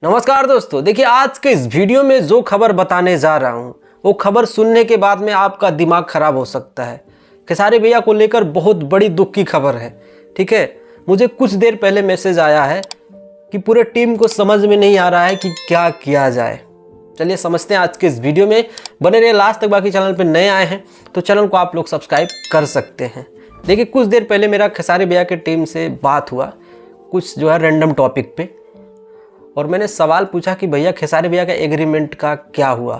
नमस्कार दोस्तों, देखिए आज के इस वीडियो में जो खबर बताने जा रहा हूँ वो खबर सुनने के बाद में आपका दिमाग खराब हो सकता है। खेसारी भैया को लेकर बहुत बड़ी दुख की खबर है। ठीक है, मुझे कुछ देर पहले मैसेज आया है कि पूरे टीम को समझ में नहीं आ रहा है कि क्या किया जाए। चलिए समझते हैं आज के इस वीडियो में, बने रहिए लास्ट तक। बाकी चैनल पर नए आए हैं तो चैनल को आप लोग सब्सक्राइब कर सकते हैं। देखिए कुछ देर पहले मेरा खेसारी भैया के टीम से बात हुआ, कुछ जो है रैंडम टॉपिक पे, और मैंने सवाल पूछा कि भैया खेसारी भैया का एग्रीमेंट का क्या हुआ।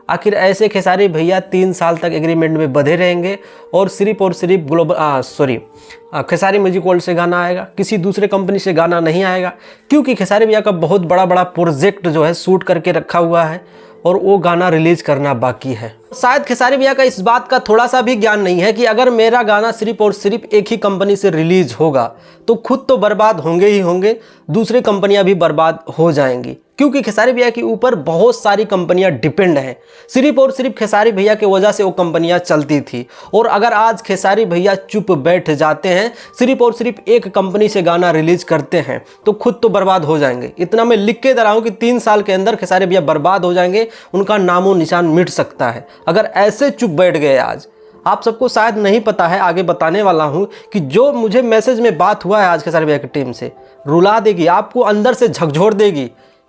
आखिर ऐसे खेसारी भैया 3 साल तक एग्रीमेंट में बंधे रहेंगे और सिर्फ ग्लोबल खेसारी म्यूजिक वर्ल्ड से गाना आएगा, किसी दूसरे कंपनी से गाना नहीं आएगा, क्योंकि खेसारी भैया का बहुत बड़ा प्रोजेक्ट जो है शूट करके रखा हुआ है और वो गाना रिलीज करना बाकी है। शायद खेसारी भैया का इस बात का थोड़ा सा भी ज्ञान नहीं है कि अगर मेरा गाना सिर्फ और सिर्फ एक ही कंपनी से रिलीज होगा तो खुद तो बर्बाद होंगे ही होंगे, दूसरी कंपनियां भी बर्बाद हो जाएंगी, क्योंकि खेसारी भैया के ऊपर बहुत सारी कंपनियां डिपेंड हैं। सिर्फ और सिर्फ खेसारी भैया की वजह से वो कंपनियां चलती थी, और अगर आज खेसारी भैया चुप बैठ जाते हैं, सिर्फ और सिर्फ एक कंपनी से गाना रिलीज करते हैं, तो खुद तो बर्बाद हो जाएंगे। इतना मैं लिख के दे रहा हूं कि 3 साल के अंदर खेसारी भैया बर्बाद हो जाएंगे, उनका नामो निशान मिट सकता है अगर ऐसे चुप बैठ गए। आज आप सबको शायद नहीं पता है, आगे बताने वाला हूं कि जो मुझे मैसेज में बात हुआ है आज खेसारी भैया की टीम से, रुला देगी, आपको अंदर से झकझोर देगी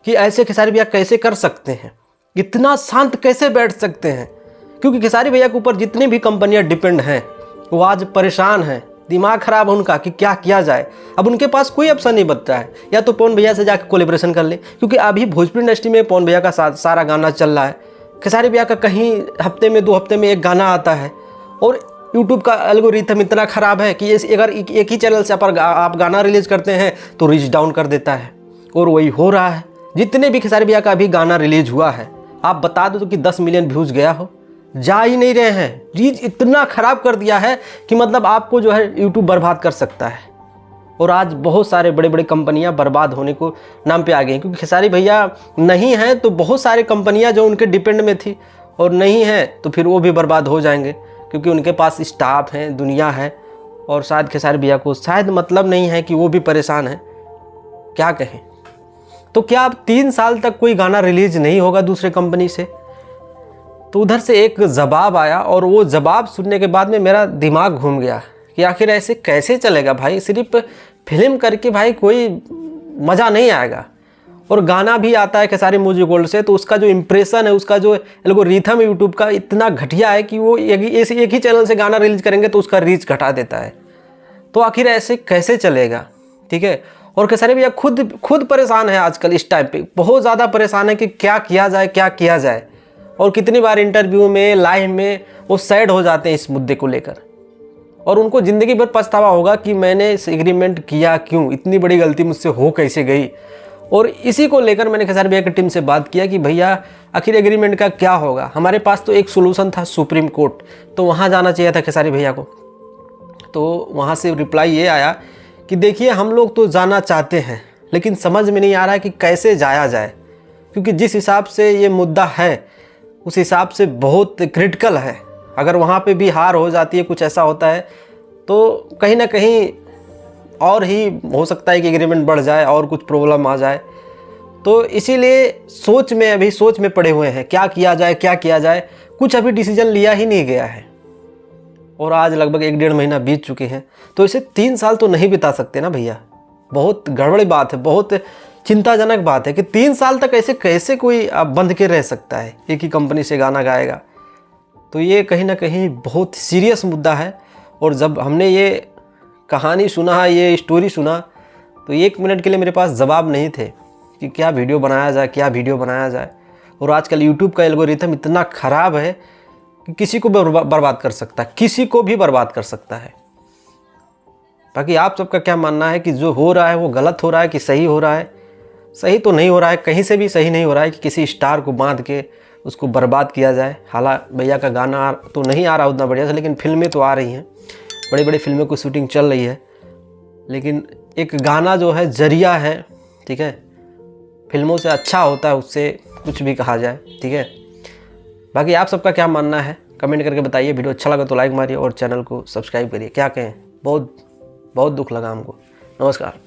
कि ऐसे खेसारी भैया कैसे कर सकते हैं, इतना शांत कैसे बैठ सकते हैं। क्योंकि खेसारी भैया के ऊपर जितनी भी कंपनियां डिपेंड हैं वो आज परेशान हैं, दिमाग खराब है उनका कि क्या किया जाए। अब उनके पास कोई ऑप्शन नहीं बचता है, या तो पवन भैया से जाकर कोलैबोरेशन कर ले, क्योंकि अभी भोजपुरी इंडस्ट्री में पवन भैया का सारा गाना चल रहा है। खेसारी भैया का कहीं हफ्ते में 2 हफ्ते में एक गाना आता है, और यूट्यूब का एल्गोरिथम इतना ख़राब है कि अगर एक ही चैनल से आप गाना रिलीज करते हैं तो रीच डाउन कर देता है, और वही हो रहा है। जितने भी खेसारी भैया का अभी गाना रिलीज हुआ है, आप बता दो तो कि 10 मिलियन व्यूज़ गया हो, जा ही नहीं रहे हैं। रीच इतना ख़राब कर दिया है कि मतलब आपको जो है यूट्यूब बर्बाद कर सकता है। और आज बहुत सारे बड़े बड़े कंपनियां बर्बाद होने को नाम पे आ गई हैं, क्योंकि खेसारी भैया नहीं हैं तो बहुत सारी कंपनियां जो उनके डिपेंड में थी और नहीं हैं तो फिर वो भी बर्बाद हो जाएंगे, क्योंकि उनके पास स्टाफ है, दुनिया है। और शायद खेसारी भैया को शायद मतलब नहीं है कि वो भी परेशान है, क्या कहें। तो क्या अब 3 साल तक कोई गाना रिलीज नहीं होगा दूसरे कंपनी से? तो उधर से एक जवाब आया, और वो जवाब सुनने के बाद में मेरा दिमाग घूम गया कि आखिर ऐसे कैसे चलेगा भाई। सिर्फ फिल्म करके भाई कोई मज़ा नहीं आएगा, और गाना भी आता है खेसारी म्यूजिक वर्ल्ड से तो उसका जो इम्प्रेशन है, उसका जो एल्गोरिथम है यूट्यूब का इतना घटिया है कि वो एक ही चैनल से गाना रिलीज करेंगे तो उसका रीच घटा देता है। तो आखिर ऐसे कैसे चलेगा? ठीक है, और खेसारी भैया खुद परेशान है आजकल, इस टाइम पे बहुत ज़्यादा परेशान है कि क्या किया जाए, क्या किया जाए। और कितनी बार इंटरव्यू में, लाइव में वो सैड हो जाते हैं इस मुद्दे को लेकर, और उनको ज़िंदगी भर पछतावा होगा कि मैंने इस एग्रीमेंट किया क्यों, इतनी बड़ी गलती मुझसे हो कैसे गई। और इसी को लेकर मैंने खेसारी भैया की टीम से बात किया कि भैया आखिर एग्रीमेंट का क्या होगा। हमारे पास तो एक सोल्यूशन था, सुप्रीम कोर्ट, तो वहाँ जाना चाहिए था खेसारी भैया को। तो वहाँ से रिप्लाई ये आया कि देखिए हम लोग तो जाना चाहते हैं, लेकिन समझ में नहीं आ रहा है कि कैसे जाया जाए, क्योंकि जिस हिसाब से ये मुद्दा है उस हिसाब से बहुत क्रिटिकल है। अगर वहाँ पे भी हार हो जाती है, कुछ ऐसा होता है, तो कहीं ना कहीं और ही हो सकता है कि एग्रीमेंट बढ़ जाए और कुछ प्रॉब्लम आ जाए। तो इसीलिए अभी सोच में पड़े हुए हैं, क्या किया जाए, क्या किया जाए। कुछ अभी डिसीजन लिया ही नहीं गया है, और आज लगभग 1-1.5 महीना बीत चुके हैं। तो इसे 3 साल तो नहीं बिता सकते ना भैया, बहुत गड़बड़ी बात है, बहुत चिंताजनक बात है कि 3 साल तक ऐसे कैसे कोई बंध के रह सकता है, एक ही कंपनी से गाना गाएगा। तो ये कहीं ना कहीं बहुत सीरियस मुद्दा है। और जब हमने ये कहानी सुना, ये स्टोरी सुना, तो 1 मिनट के लिए मेरे पास जवाब नहीं थे कि क्या वीडियो बनाया जाए। और आजकल यूट्यूब का एल्गोरिथम इतना ख़राब है कि किसी को बर्बाद कर सकता है, किसी को भी बर्बाद कर सकता है। बाकी आप सबका क्या मानना है कि जो हो रहा है वो गलत हो रहा है कि सही हो रहा है? सही तो नहीं हो रहा है, कहीं से भी सही नहीं हो रहा है कि किसी स्टार को बांध के उसको बर्बाद किया जाए। हालांकि भैया का गाना तो नहीं आ रहा उतना बढ़िया से, लेकिन फिल्में तो आ रही हैं, बड़ी बड़ी फिल्मों की शूटिंग चल रही है। लेकिन एक गाना जो है जरिया है, ठीक है, फिल्मों से अच्छा होता है, उससे कुछ भी कहा जाए। ठीक है, बाकी आप सबका क्या मानना है कमेंट करके बताइए। वीडियो अच्छा लगा तो लाइक मारिए और चैनल को सब्सक्राइब करिए। क्या कहें, बहुत दुख लगा हमको। नमस्कार।